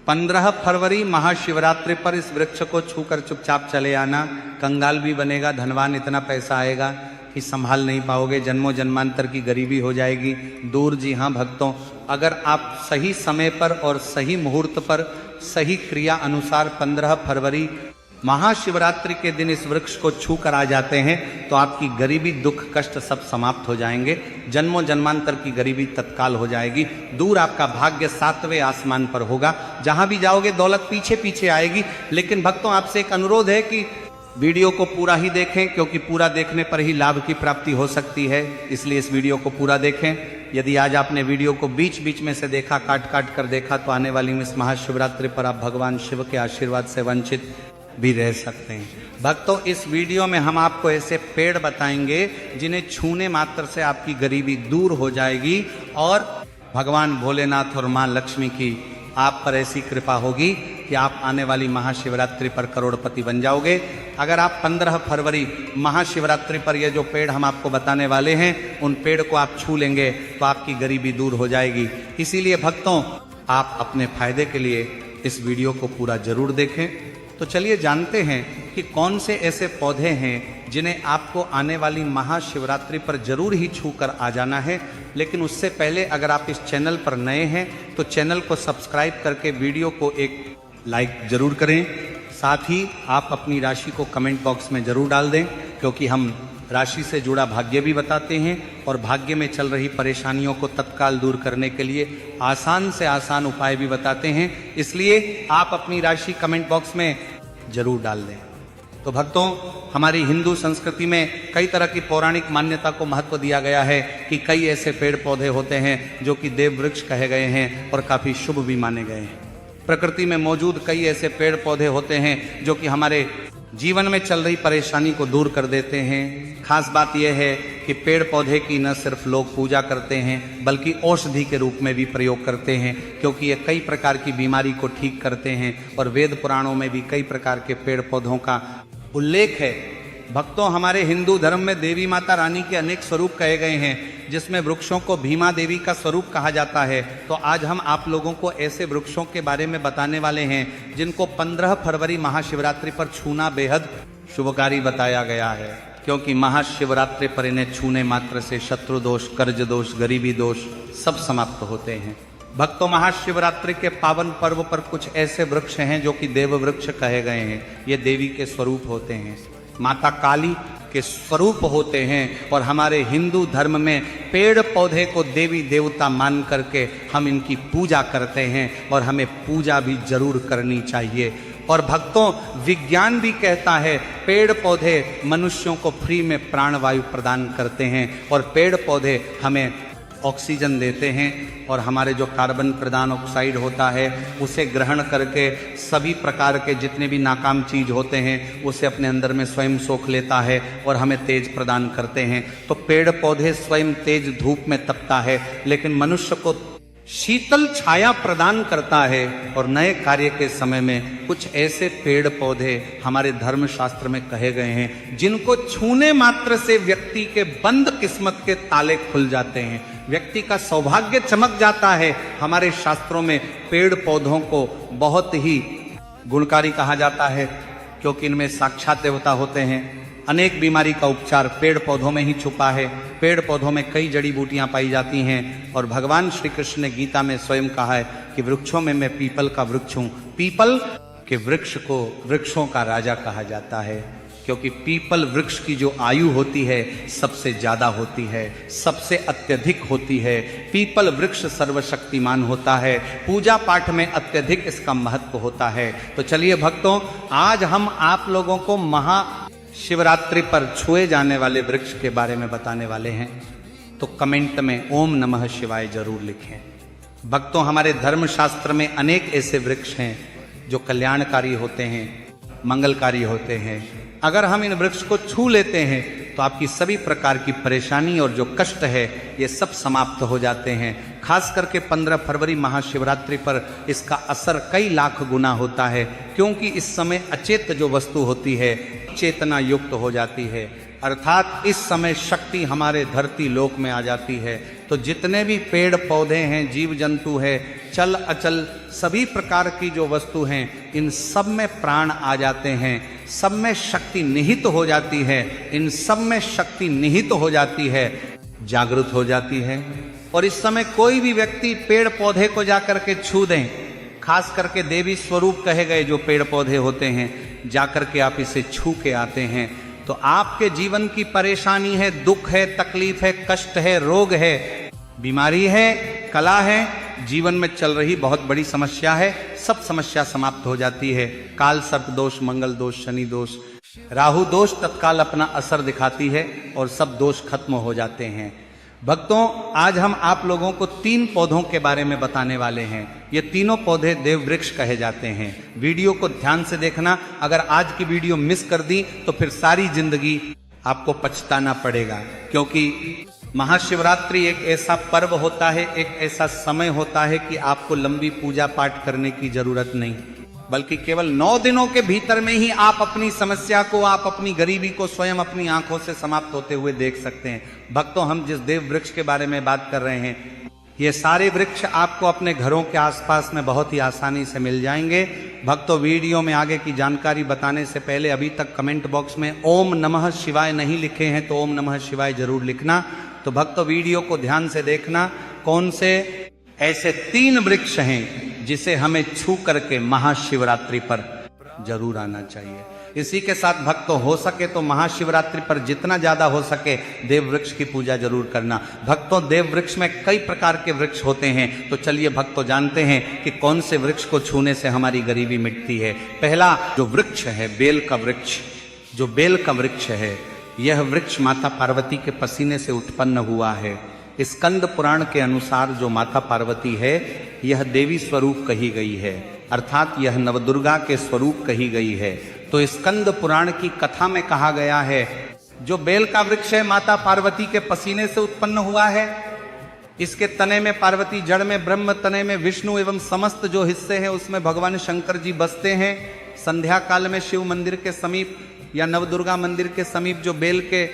15 फरवरी महाशिवरात्रि पर इस वृक्ष को छूकर चुपचाप चले आना। कंगाल भी बनेगा, धनवान इतना पैसा आएगा कि संभाल नहीं पाओगे, जन्मों जन्मांतर की गरीबी हो जाएगी दूर। जी हाँ भक्तों, अगर आप सही समय पर और सही मुहूर्त पर सही क्रिया अनुसार 15 फरवरी महाशिवरात्रि के दिन इस वृक्ष को छू कर आ जाते हैं तो आपकी गरीबी, दुख, कष्ट सब समाप्त हो जाएंगे। जन्मों जन्मांतर की गरीबी तत्काल हो जाएगी दूर। आपका भाग्य 7वें आसमान पर होगा। जहां भी जाओगे दौलत पीछे पीछे आएगी। लेकिन भक्तों, आपसे एक अनुरोध है कि वीडियो को पूरा ही देखें, क्योंकि पूरा देखने पर ही लाभ की प्राप्ति हो सकती है। इसलिए इस वीडियो को पूरा देखें। यदि आज आपने वीडियो को बीच बीच में से देखा, काट काट कर देखा, तो आने वाली इस महाशिवरात्रि पर आप भगवान शिव के आशीर्वाद से वंचित भी रह सकते हैं। भक्तों, इस वीडियो में हम आपको ऐसे पेड़ बताएंगे जिन्हें छूने मात्र से आपकी गरीबी दूर हो जाएगी और भगवान भोलेनाथ और मां लक्ष्मी की आप पर ऐसी कृपा होगी कि आप आने वाली महाशिवरात्रि पर करोड़पति बन जाओगे। अगर आप 15 फरवरी महाशिवरात्रि पर ये जो पेड़ हम आपको बताने वाले हैं, उन पेड़ को आप छू लेंगे तो आपकी गरीबी दूर हो जाएगी। इसीलिए भक्तों, आप अपने फायदे के लिए इस वीडियो को पूरा जरूर देखें। तो चलिए जानते हैं कि कौन से ऐसे पौधे हैं जिन्हें आपको आने वाली महाशिवरात्रि पर जरूर ही छू कर आ जाना है। लेकिन उससे पहले अगर आप इस चैनल पर नए हैं तो चैनल को सब्सक्राइब करके वीडियो को एक लाइक जरूर करें। साथ ही आप अपनी राशि को कमेंट बॉक्स में जरूर डाल दें, क्योंकि हम राशि से जुड़ा भाग्य भी बताते हैं और भाग्य में चल रही परेशानियों को तत्काल दूर करने के लिए आसान से आसान उपाय भी बताते हैं। इसलिए आप अपनी राशि कमेंट बॉक्स में जरूर डाल दें। तो भक्तों, हमारी हिंदू संस्कृति में कई तरह की पौराणिक मान्यता को महत्व दिया गया है कि कई ऐसे पेड़ पौधे होते हैं जो कि देव वृक्ष कहे गए हैं और काफ़ी शुभ भी माने गए हैं। प्रकृति में मौजूद कई ऐसे पेड़ पौधे होते हैं जो कि हमारे जीवन में चल रही परेशानी को दूर कर देते हैं। खास बात यह है कि पेड़ पौधे की न सिर्फ लोग पूजा करते हैं बल्कि औषधि के रूप में भी प्रयोग करते हैं, क्योंकि ये कई प्रकार की बीमारी को ठीक करते हैं और वेद पुराणों में भी कई प्रकार के पेड़ पौधों का उल्लेख है। भक्तों, हमारे हिंदू धर्म में देवी माता रानी के अनेक स्वरूप कहे गए हैं, जिसमें वृक्षों को भीमा देवी का स्वरूप कहा जाता है। तो आज हम आप लोगों को ऐसे वृक्षों के बारे में बताने वाले हैं जिनको 15 फरवरी महाशिवरात्रि पर छूना बेहद शुभकारी बताया गया है, क्योंकि महाशिवरात्रि पर इन्हें छूने मात्र से शत्रु दोष, कर्ज दोष, गरीबी दोष सब समाप्त होते हैं। भक्तों, महाशिवरात्रि के पावन पर्व पर कुछ ऐसे वृक्ष हैं जो कि देव वृक्ष कहे गए हैं। ये देवी के स्वरूप होते हैं, माता काली के स्वरूप होते हैं और हमारे हिंदू धर्म में पेड़ पौधे को देवी देवता मान करके हम इनकी पूजा करते हैं और हमें पूजा भी जरूर करनी चाहिए। और भक्तों, विज्ञान भी कहता है पेड़ पौधे मनुष्यों को फ्री में प्राणवायु प्रदान करते हैं और पेड़ पौधे हमें ऑक्सीजन देते हैं और हमारे जो कार्बन प्रदान ऑक्साइड होता है उसे ग्रहण करके सभी प्रकार के जितने भी नाकाम चीज होते हैं उसे अपने अंदर में स्वयं सोख लेता है और हमें तेज प्रदान करते हैं। तो पेड़ पौधे स्वयं तेज धूप में तपता है, लेकिन मनुष्य को शीतल छाया प्रदान करता है। और नए कार्य के समय में कुछ ऐसे पेड़ पौधे हमारे धर्मशास्त्र में कहे गए हैं जिनको छूने मात्र से व्यक्ति के बंद किस्मत के ताले खुल जाते हैं, व्यक्ति का सौभाग्य चमक जाता है। हमारे शास्त्रों में पेड़ पौधों को बहुत ही गुणकारी कहा जाता है, क्योंकि इनमें साक्षात देवता होते हैं। अनेक बीमारी का उपचार पेड़ पौधों में ही छुपा है। पेड़ पौधों में कई जड़ी बूटियां पाई जाती हैं और भगवान श्री कृष्ण ने गीता में स्वयं कहा है कि वृक्षों में मैं पीपल का वृक्ष हूं। पीपल के वृक्ष को वृक्षों का राजा कहा जाता है, क्योंकि पीपल वृक्ष की जो आयु होती है सबसे ज्यादा होती है, सबसे अत्यधिक होती है। पीपल वृक्ष सर्वशक्तिमान होता है, पूजा पाठ में अत्यधिक इसका महत्व होता है। तो चलिए भक्तों, आज हम आप लोगों को महाशिवरात्रि पर छुए जाने वाले वृक्ष के बारे में बताने वाले हैं। तो कमेंट में ओम नमः शिवाय जरूर लिखें। भक्तों, हमारे धर्मशास्त्र में अनेक ऐसे वृक्ष हैं जो कल्याणकारी होते हैं, मंगलकारी होते हैं। अगर हम इन वृक्ष को छू लेते हैं तो आपकी सभी प्रकार की परेशानी और जो कष्ट है ये सब समाप्त हो जाते हैं। खास करके 15 फरवरी महाशिवरात्रि पर इसका असर कई लाख गुना होता है, क्योंकि इस समय अचेत जो वस्तु होती है चेतना युक्त हो जाती है। अर्थात इस समय शक्ति हमारे धरती लोक में आ जाती है। तो जितने भी पेड़ पौधे हैं, जीव जंतु है, चल अचल सभी प्रकार की जो वस्तु हैं, इन सब में प्राण आ जाते हैं, सब में शक्ति निहित हो जाती है, इन सब में शक्ति निहित हो जाती है, जागृत हो जाती है। और इस समय कोई भी व्यक्ति पेड़ पौधे को जाकर के छू दें, खास करके देवी स्वरूप कहे गए जो पेड़ पौधे होते हैं, जाकर के आप इसे छू के आते हैं तो आपके जीवन की परेशानी है, दुख है, तकलीफ है, कष्ट है, रोग है, बीमारी है, कला है, जीवन में चल रही बहुत बड़ी समस्या है, सब समस्या समाप्त हो जाती है। काल सर्प दोष, मंगल दोष, शनि दोष, राहु दोष तत्काल अपना असर दिखाती है और सब दोष खत्म हो जाते हैं। भक्तों, आज हम आप लोगों को 3 पौधों के बारे में बताने वाले हैं। ये तीनों पौधे देव वृक्ष कहे जाते हैं। वीडियो को ध्यान से देखना, अगर आज की वीडियो मिस कर दी तो फिर सारी जिंदगी आपको पछताना पड़ेगा, क्योंकि महाशिवरात्रि एक ऐसा पर्व होता है, एक ऐसा समय होता है कि आपको लंबी पूजा पाठ करने की जरूरत नहीं, बल्कि केवल 9 दिनों के भीतर में ही आप अपनी समस्या को, आप अपनी गरीबी को स्वयं अपनी आंखों से समाप्त होते हुए देख सकते हैं। भक्तों, हम जिस देव वृक्ष के बारे में बात कर रहे हैं, ये सारे वृक्ष आपको अपने घरों के आसपास में बहुत ही आसानी से मिल जाएंगे। भक्तों, वीडियो में आगे की जानकारी बताने से पहले अभी तक कमेंट बॉक्स में ओम नमः शिवाय नहीं लिखे हैं तो ओम नमः शिवाय जरूर लिखना। तो भक्तों, वीडियो को ध्यान से देखना, कौन से ऐसे 3 वृक्ष हैं जिसे हमें छू करके महाशिवरात्रि पर जरूर आना चाहिए। इसी के साथ भक्तों, हो सके तो महाशिवरात्रि पर जितना ज्यादा हो सके देव वृक्ष की पूजा जरूर करना। भक्तों, देव वृक्ष में कई प्रकार के वृक्ष होते हैं, तो चलिए भक्तों जानते हैं कि कौन से वृक्ष को छूने से हमारी गरीबी मिटती है। पहला जो वृक्ष है, बेल का वृक्ष। जो बेल का वृक्ष है, यह वृक्ष माता पार्वती के पसीने से उत्पन्न हुआ है। स्कंद पुराण के अनुसार जो माता पार्वती है, यह देवी स्वरूप कही गई है, अर्थात यह नवदुर्गा के स्वरूप कही गई है। तो स्कंद पुराण की कथा में कहा गया है, जो बेल का वृक्ष है माता पार्वती के पसीने से उत्पन्न हुआ है। इसके तने में पार्वती, जड़ में ब्रह्म, तने में विष्णु एवं समस्त जो हिस्से हैं उसमें भगवान शंकर जी बसते हैं। संध्या काल में शिव मंदिर के समीप या नवदुर्गा मंदिर के समीप जो बेल के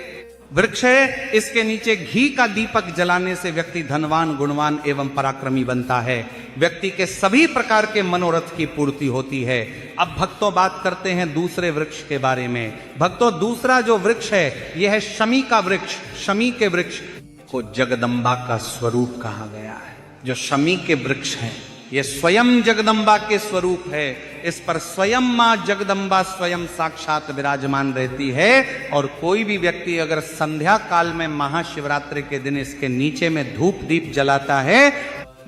वृक्ष है, इसके नीचे घी का दीपक जलाने से व्यक्ति धनवान, गुणवान एवं पराक्रमी बनता है। व्यक्ति के सभी प्रकार के मनोरथ की पूर्ति होती है। अब भक्तों, बात करते हैं दूसरे वृक्ष के बारे में। भक्तों, दूसरा जो वृक्ष है, यह है शमी का वृक्ष। शमी के वृक्ष को जगदम्बा का स्वरूप कहा गया है। जो शमी के वृक्ष हैं, ये स्वयं जगदम्बा के स्वरूप है। इस पर स्वयं मां जगदम्बा स्वयं साक्षात विराजमान रहती है। और कोई भी व्यक्ति अगर संध्या काल में महाशिवरात्रि के दिन इसके नीचे में धूप दीप जलाता है,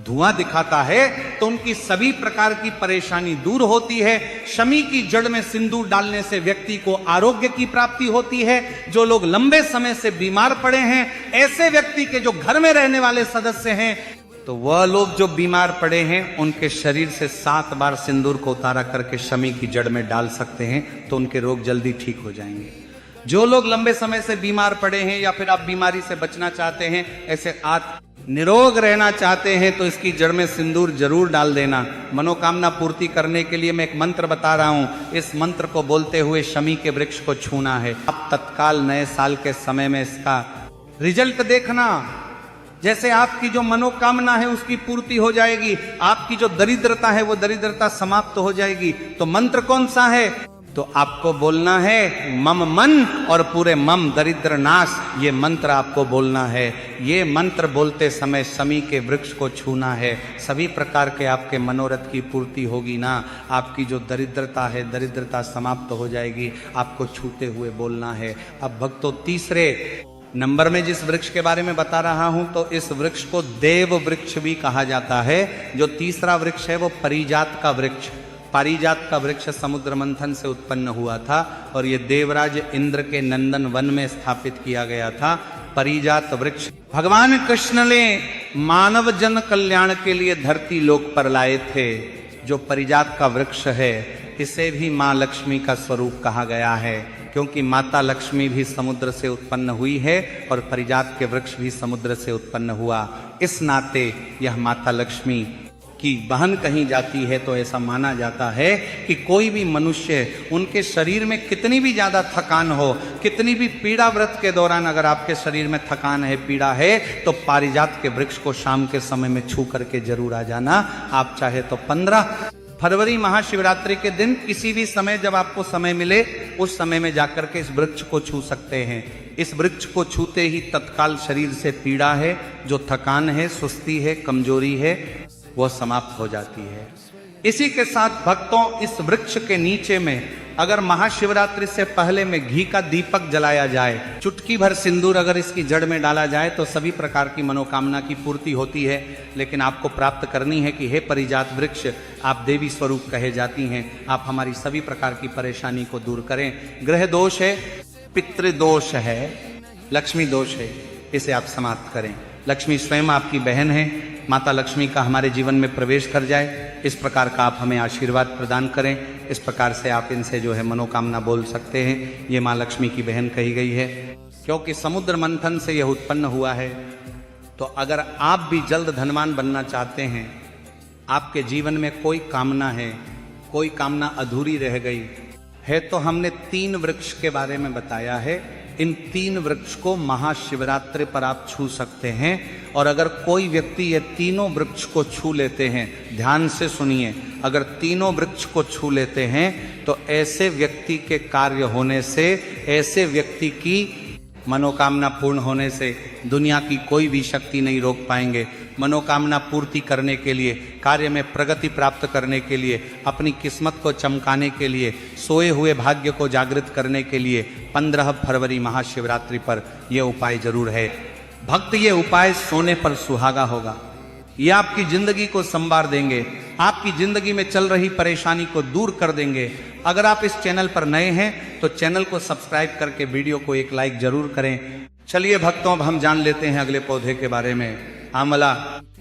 धुआं दिखाता है, तो उनकी सभी प्रकार की परेशानी दूर होती है। शमी की जड़ में सिंदूर डालने से व्यक्ति को आरोग्य की प्राप्ति होती है। जो लोग लंबे समय से बीमार पड़े हैं, ऐसे व्यक्ति के जो घर में रहने वाले सदस्य हैं, तो वह लोग जो बीमार पड़े हैं, उनके शरीर से 7 बार सिंदूर को उतारा करके शमी की जड़ में डाल सकते हैं, तो उनके रोग जल्दी ठीक हो जाएंगे। जो लोग लंबे समय से बीमार पड़े हैं या फिर आप बीमारी से बचना चाहते हैं, ऐसे आप निरोग रहना चाहते हैं, तो इसकी जड़ में सिंदूर जरूर डाल देना। मनोकामना पूर्ति करने के लिए मैं एक मंत्र बता रहा हूं, इस मंत्र को बोलते हुए शमी के वृक्ष को छूना है। आप तत्काल नए साल के समय में इसका रिजल्ट देखना। जैसे आपकी जो मनोकामना है उसकी पूर्ति हो जाएगी, आपकी जो दरिद्रता है वो दरिद्रता समाप्त हो जाएगी। तो मंत्र कौन सा है? तो आपको बोलना है मम मन और पूरे मम दरिद्र नाश, ये मंत्र आपको बोलना है। ये मंत्र बोलते समय शमी के वृक्ष को छूना है। सभी प्रकार के आपके मनोरथ की पूर्ति होगी ना। आपकी जो दरिद्रता है, दरिद्रता समाप्त हो जाएगी। आपको छूते हुए बोलना है। अब भक्तों, तीसरे नंबर में जिस वृक्ष के बारे में बता रहा हूं, तो इस वृक्ष को देव वृक्ष भी कहा जाता है। जो तीसरा वृक्ष है वो परिजात का वृक्ष। पारिजात का वृक्ष समुद्र मंथन से उत्पन्न हुआ था और ये देवराज इंद्र के नंदन वन में स्थापित किया गया था। परिजात वृक्ष भगवान कृष्ण ने मानव जन कल्याण के लिए धरती लोक पर लाए थे। जो परिजात का वृक्ष है, इसे भी माँ लक्ष्मी का स्वरूप कहा गया है, क्योंकि माता लक्ष्मी भी समुद्र से उत्पन्न हुई है और परिजात के वृक्ष भी समुद्र से उत्पन्न हुआ। इस नाते यह माता लक्ष्मी कि बहन कहीं जाती है तो ऐसा माना जाता है कि कोई भी मनुष्य उनके शरीर में कितनी भी ज़्यादा थकान हो, कितनी भी पीड़ा, व्रत के दौरान अगर आपके शरीर में थकान है, पीड़ा है, तो पारिजात के वृक्ष को शाम के समय में छू करके जरूर आ जाना। आप चाहे तो 15 फरवरी महाशिवरात्रि के दिन किसी भी समय जब आपको समय मिले उस समय में जाकर के इस वृक्ष को छू सकते हैं। इस वृक्ष को छूते ही तत्काल शरीर से पीड़ा है, जो थकान है, सुस्ती है, कमजोरी है, वो समाप्त हो जाती है। इसी के साथ भक्तों, इस वृक्ष के नीचे में अगर महाशिवरात्रि से पहले में घी का दीपक जलाया जाए, चुटकी भर सिंदूर अगर इसकी जड़ में डाला जाए तो सभी प्रकार की मनोकामना की पूर्ति होती है। लेकिन आपको प्राप्त करनी है कि हे परिजात वृक्ष, आप देवी स्वरूप कहे जाती हैं, आप हमारी सभी प्रकार की परेशानी को दूर करें। ग्रह दोष है, पितृदोष है, लक्ष्मी दोष है, इसे आप समाप्त करें। लक्ष्मी स्वयं आपकी बहन है, माता लक्ष्मी का हमारे जीवन में प्रवेश कर जाए, इस प्रकार का आप हमें आशीर्वाद प्रदान करें। इस प्रकार से आप इनसे जो है मनोकामना बोल सकते हैं। ये माँ लक्ष्मी की बहन कही गई है, क्योंकि समुद्र मंथन से यह उत्पन्न हुआ है। तो अगर आप भी जल्द धनवान बनना चाहते हैं, आपके जीवन में कोई कामना है, कोई कामना अधूरी रह गई है, तो हमने 3 वृक्ष के बारे में बताया है। इन 3 वृक्ष को महाशिवरात्रि पर आप छू सकते हैं। और अगर कोई व्यक्ति ये तीनों वृक्ष को छू लेते हैं, ध्यान से सुनिए, अगर तीनों वृक्ष को छू लेते हैं तो ऐसे व्यक्ति के कार्य होने से, ऐसे व्यक्ति की मनोकामना पूर्ण होने से दुनिया की कोई भी शक्ति नहीं रोक पाएंगे। मनोकामना पूर्ति करने के लिए, कार्य में प्रगति प्राप्त करने के लिए, अपनी किस्मत को चमकाने के लिए, सोए हुए भाग्य को जागृत करने के लिए 15 फरवरी महाशिवरात्रि पर यह उपाय जरूर है। भक्त, ये उपाय सोने पर सुहागा होगा। ये आपकी जिंदगी को संवार देंगे, आपकी जिंदगी में चल रही परेशानी को दूर कर देंगे। अगर आप इस चैनल पर नए हैं तो चैनल को सब्सक्राइब करके वीडियो को एक लाइक जरूर करें। चलिए भक्तों, अब हम जान लेते हैं अगले पौधे के बारे में। आंवला।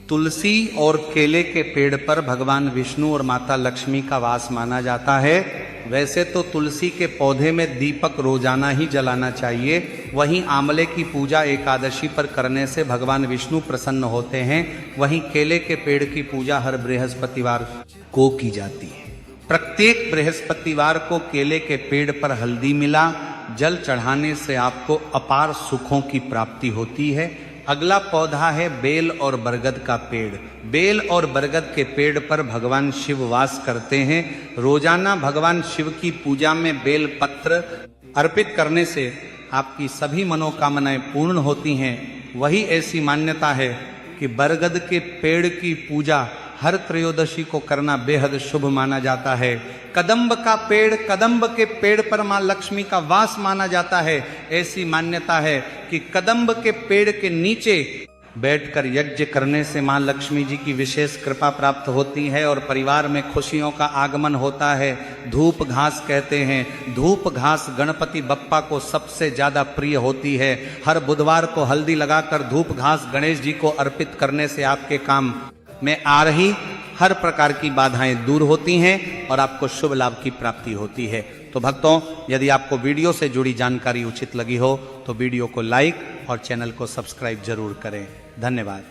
तुलसी और केले के पेड़ पर भगवान विष्णु और माता लक्ष्मी का वास माना जाता है। वैसे तो तुलसी के पौधे में दीपक रोजाना ही जलाना चाहिए, वहीं आंवले की पूजा एकादशी पर करने से भगवान विष्णु प्रसन्न होते हैं। वहीं केले के पेड़ की पूजा हर बृहस्पतिवार को की जाती है। प्रत्येक बृहस्पतिवार को केले के पेड़ पर हल्दी मिला जल चढ़ाने से आपको अपार सुखों की प्राप्ति होती है। अगला पौधा है बेल और बरगद का पेड़। बेल और बरगद के पेड़ पर भगवान शिव वास करते हैं। रोजाना भगवान शिव की पूजा में बेल पत्र अर्पित करने से आपकी सभी मनोकामनाएं पूर्ण होती हैं। वही ऐसी मान्यता है कि बरगद के पेड़ की पूजा हर त्रयोदशी को करना बेहद शुभ माना जाता है। कदम्ब का पेड़, कदम्ब के पेड़ पर मां लक्ष्मी का वास माना जाता है। ऐसी मान्यता है कि कदम्ब के पेड़ के नीचे बैठकर यज्ञ करने से मां लक्ष्मी जी की विशेष कृपा प्राप्त होती है और परिवार में खुशियों का आगमन होता है। धूप घास कहते हैं, धूप घास गणपति बप्पा को सबसे ज्यादा प्रिय होती है। हर बुधवार को हल्दी लगाकर धूप घास गणेश जी को अर्पित करने से आपके काम में आ रही हर प्रकार की बाधाएं दूर होती हैं और आपको शुभ लाभ की प्राप्ति होती है। तो भक्तों, यदि आपको वीडियो से जुड़ी जानकारी उचित लगी हो तो वीडियो को लाइक और चैनल को सब्सक्राइब जरूर करें। धन्यवाद।